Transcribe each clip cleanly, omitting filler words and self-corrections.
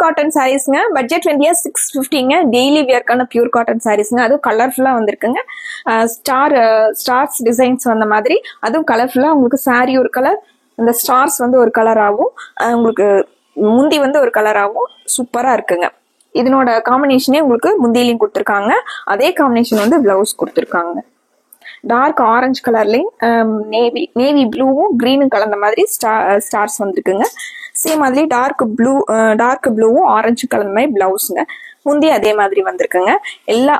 Cotton சாரீஸ்ங்க. Budget ஃப்ரெண்ட்லியா 650ங்க. டெய்லி வியர்க்கான பியூர் காட்டன் சாரீஸ்ங்க. அதுவும் கலர்ஃபுல்லா வந்திருக்குங்க. ஸ்டார்ஸ் டிசைன்ஸ் வந்த மாதிரி அதுவும் கலர்ஃபுல்லா உங்களுக்கு சாரி ஒரு கலர், இந்த ஸ்டார்ஸ் வந்து ஒரு கலராகவும் உங்களுக்கு முந்தி வந்து ஒரு கலராகவும் சூப்பரா இருக்குங்க. இதனோட காம்பினேஷனே உங்களுக்கு முந்தியிலையும் கொடுத்துருக்காங்க. அதே காம்பினேஷன் வந்து பிளவுஸ் கொடுத்துருக்காங்க. டார்க் ஆரஞ்சு கலர்லையும் நேவி ப்ளூவும் கிரீனும் கலந்த மாதிரி ஸ்டார்ஸ் வந்திருக்குங்க. சேம் மாதிரி டார்க் ப்ளூவும் ஆரஞ்சு கலந்த மாதிரி பிளவுஸுங்க. முந்தி அதே மாதிரி வந்திருக்குங்க.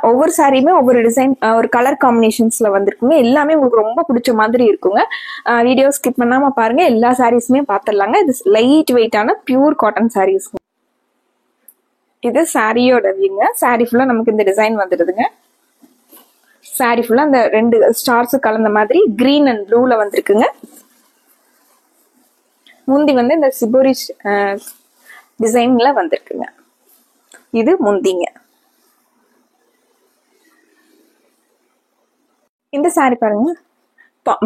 ஒவ்வொரு சாரியுமே ஒவ்வொரு டிசைன் ஒரு கலர் காம்பினேஷன்ஸ்ல வந்திருக்குங்க. எல்லாமே உங்களுக்கு ரொம்ப பிடிச்ச மாதிரி இருக்குங்க. வீடியோ ஸ்கிப் பண்ணாம பாருங்க. எல்லா சாரீஸுமே பார்த்துடலாங்க. இது லைட் வெயிட்டான பியூர் காட்டன் சாரீஸ்ங்க. இது சாரியோட வியூங்க. சாரி ஃபுல்லா நமக்கு இந்த டிசைன் வந்துடுதுங்க. சாரி ஃபுல்லா அந்த 2 ஸ்டார்ஸ் கலந்த மாதிரி கிரீன் அண்ட் ப்ளூல வந்திருக்குங்க. முந்தி வந்து இந்த சிபோரி டிசைன்ல வந்திருக்குங்க. இது முந்திங்க. இந்த சாரி பாருங்க.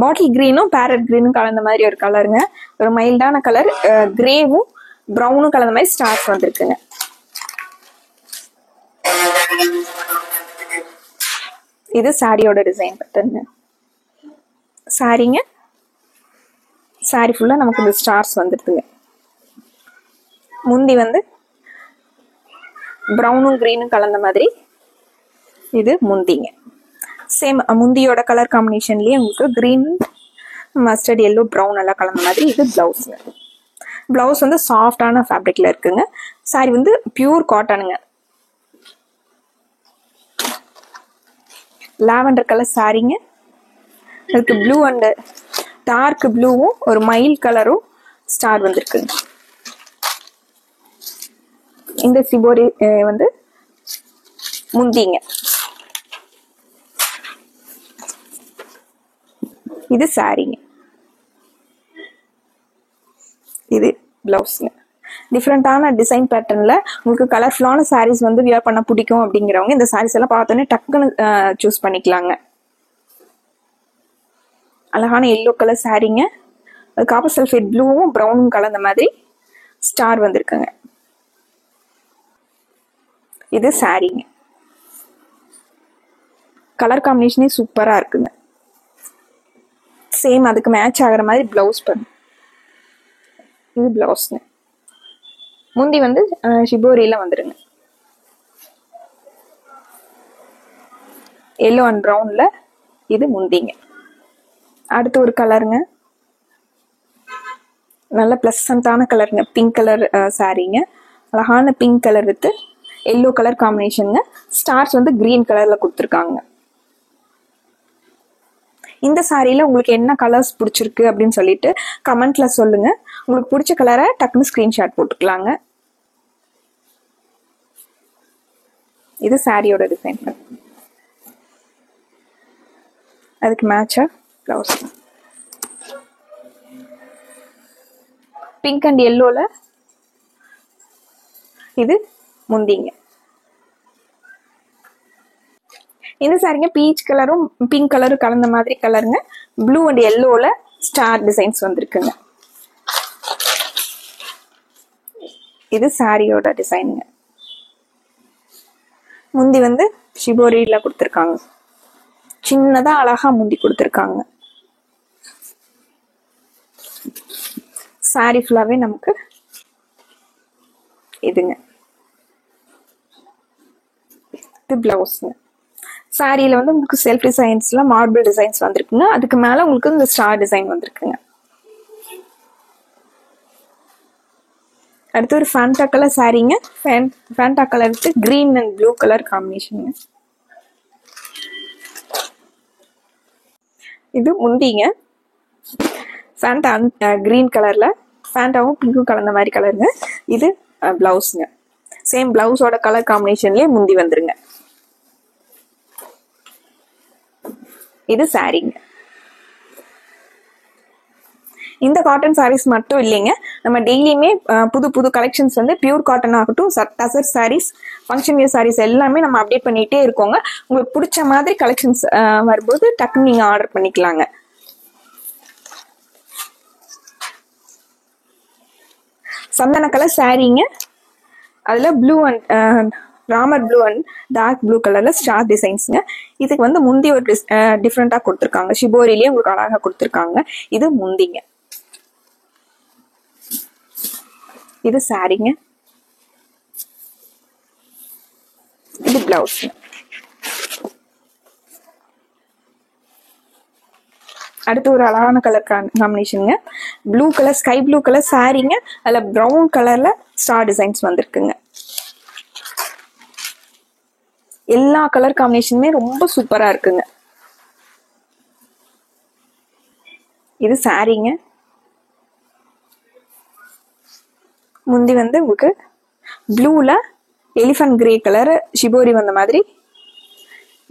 பாட்டில் கிரீனும் பேரட் கிரீனும் கலந்த மாதிரி ஒரு கலருங்க. ஒரு மைல்டான கலர். கிரேவும் ப்ரௌனும் கலந்த மாதிரி ஸ்டார்ஸ் வந்திருக்குங்க. இது சாரியோட டிசைன் பட்டனுங்க. சாரிங்க. சாரி ஃபுல்லா நமக்கு இந்த ஸ்டார்ஸ் வந்துருதுங்க. முந்தி வந்து ப்ரௌனும் கிரீனும் கலந்த மாதிரி இது முந்திங்க. சேம் முந்தியோட கலர் காம்பினேஷன்லயே உங்களுக்கு கிரீன், மஸ்டர்ட், எல்லோ, ப்ரௌன் எல்லாம் கலந்த மாதிரி இது பிளவுஸ்ங்க. பிளவுஸ் வந்து சாஃப்டான ஃபேப்ரிக்ல இருக்குங்க. சாரி வந்து பியூர் காட்டனுங்க. லாவெண்டர் கலர் சாரிங்க. அதுக்கு ப்ளூ அண்ட் டார்க் ப்ளூவும் ஒரு மயில் கலரும் ஸ்டார் வந்திருக்குங்க. இந்த சிபோரி வந்து முந்திங்க. இது சாரிங்க. இது பிளவுஸ்ங்க. டிஃப்ரெண்டான டிசைன் பேட்டர்ன்ல உங்களுக்கு கலர்ஃபுல்லான சாரீஸ் வந்து வியர் பண்ண பிடிக்கும் அப்படிங்கிறவங்க இந்த சாரீஸ் எல்லாம் பார்த்தோன்னே டக்குன்னு சூஸ் பண்ணிக்கலாங்க. அழகான எல்லோ கலர் சாரீங்க. காப்பர் சல்ஃபேட் ப்ளூவும் ப்ரௌனும் கலந்த மாதிரி ஸ்டார் வந்திருக்குங்க. இது சாரீங்க. கலர் காம்பினேஷனே சூப்பரா இருக்குங்க. சேம் அதுக்கு மேட்ச் ஆகிற மாதிரி பிளவுஸ் பண்ணு. இது பிளவுஸ்ங்க. முந்தி வந்து ஷிபோரியில வந்துருங்க. எல்லோ அண்ட் ப்ரௌன்ல இது முந்திங்க. அடுத்து ஒரு கலருங்க. நல்ல பிளசண்டான கலருங்க. பிங்க் கலர் சாரீங்க. அழகான pink colour with yellow colour காம்பினேஷனுங்க. ஸ்டார்ஸ் வந்து கிரீன் கலர்ல கொடுத்துருக்காங்க. இந்த சாரியில உங்களுக்கு என்ன கலர்ஸ் பிடிச்சிருக்கு அப்படின்னு சொல்லிட்டு கமெண்ட்ல சொல்லுங்க. உங்களுக்கு பிடிச்ச கலரை டக்குன்னு ஸ்கிரீன்ஷாட் போட்டுக்கலாங்க. இது சாரியோட டிசைன். அதுக்கு மேட்சா பிளவுஸ் பிங்க் அண்ட் எல்லோல இது முந்திங்க. இந்த சாரிங்க பீச் கலரும் பிங்க் கலரும் கலந்த மாதிரி கலருங்க. ப்ளூ அண்ட் எல்லோல ஸ்டார் டிசைன்ஸ் வந்திருக்குங்க. இது சாரியோட டிசைனுங்க. முந்தி வந்து ஷிபோரியில கொடுத்துருக்காங்க. சின்னதா அழகா முந்தி கொடுத்துருக்காங்க. சாரி ஃபுல்லாவே நமக்கு இதுங்க. இது பிளவுஸ்ங்க. சாரியில வந்து உங்களுக்கு செல்ஃப் டிசைன்ஸ்ல மார்பிள் டிசைன்ஸ் வந்திருக்குங்க. அதுக்கு மேல உங்களுக்கு இந்த ஸ்டார் டிசைன் வந்திருக்குங்க. அடுத்து ஒரு ஃபேண்டா கலர் சாரீங்க. Fanta colour with green and blue colour combination. இது முந்திங்க. ஃபேண்டா கிரீன் கலர்ல ஃபேண்டாவும் பிங்க்கும் கலந்த மாதிரி கலருங்க. இது பிளவுஸ்ங்க. சேம் பிளவுஸோட கலர் காம்பினேஷன்லயே முந்தி வந்துருங்க. இது சாரீங்க. இந்த காட்டன் சாரீஸ் மட்டும் இல்லைங்க, நம்ம டெய்லியுமே புது புது கலெக்ஷன்ஸ் வந்து பியூர் காட்டன் ஆகட்டும், டசர் சாரீஸ், ஃபங்க்ஷன் வியர் சாரீஸ் எல்லாமே நம்ம அப்டேட் பண்ணிட்டே இருக்கோங்க. உங்களுக்கு பிடிச்ச மாதிரி கலெக்ஷன்ஸ் வரும்போது டக்குன்னு நீங்க ஆர்டர் பண்ணிக்கலாங்க. சந்தன கலர் சாரீங்க. அதுல blue and Ramar blue and dark blue கலர்ல ஸ்டார் டிசைன்ஸ்ங்க. இதுக்கு வந்து முந்தி ஒரு டிஃப்ரெண்டா கொடுத்துருக்காங்க. ஷிபோரிலேயே உங்களுக்கு அழகா கொடுத்துருக்காங்க. இது முந்திங்க. இது சாரிங்க. இது பிளவுஸ். அடுத்து ஒரு அழகான கலர் காம்பினேஷனுங்க. Blue colour, sky blue colour சாரிங்க. அதுல ப்ரௌன் கலர்ல ஸ்டார் டிசைன்ஸ் வந்திருக்குங்க. எல்லா கலர் காம்பினேஷனுமே ரொம்ப சூப்பரா இருக்குங்க. இது சாரிங்க. முந்தி வந்து உங்களுக்கு ப்ளூல எலிஃபண்ட் கிரே கலர் ஷிபோரி வந்த மாதிரி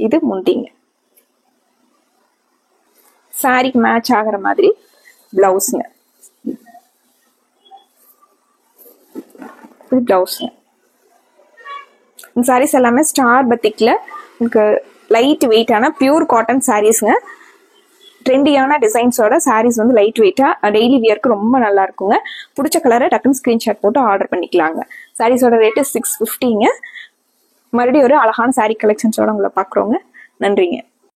இது முந்திங்க. சாரிக்கு மேட்ச் ஆகிற மாதிரி பிளவுஸ்ங்க. இது பிளவுஸ்ங்க. இந்த சாரீஸ் எல்லாமே ஸ்டார் பத்திக்ல உங்களுக்கு லைட் வெயிட்டான பியூர் காட்டன் சாரீஸ்ங்க. ட்ரெண்டியான டிசைன்ஸோட சாரீஸ் வந்து லைட் வெயிட்டா டெய்லி வியர்க்கு ரொம்ப நல்லா இருக்குங்க. பிடிச்ச கலரை டக்குன்னு ஸ்கிரீன்ஷாட் போட்டு ஆர்டர் பண்ணிக்கலாங்க. சாரீஸோட ரேட்டு 650ங்க. மறுபடியும் ஒரு அழகான சாரீ கலெக்ஷன்ஸோட உங்களை பார்க்குறோங்க. நன்றிங்க.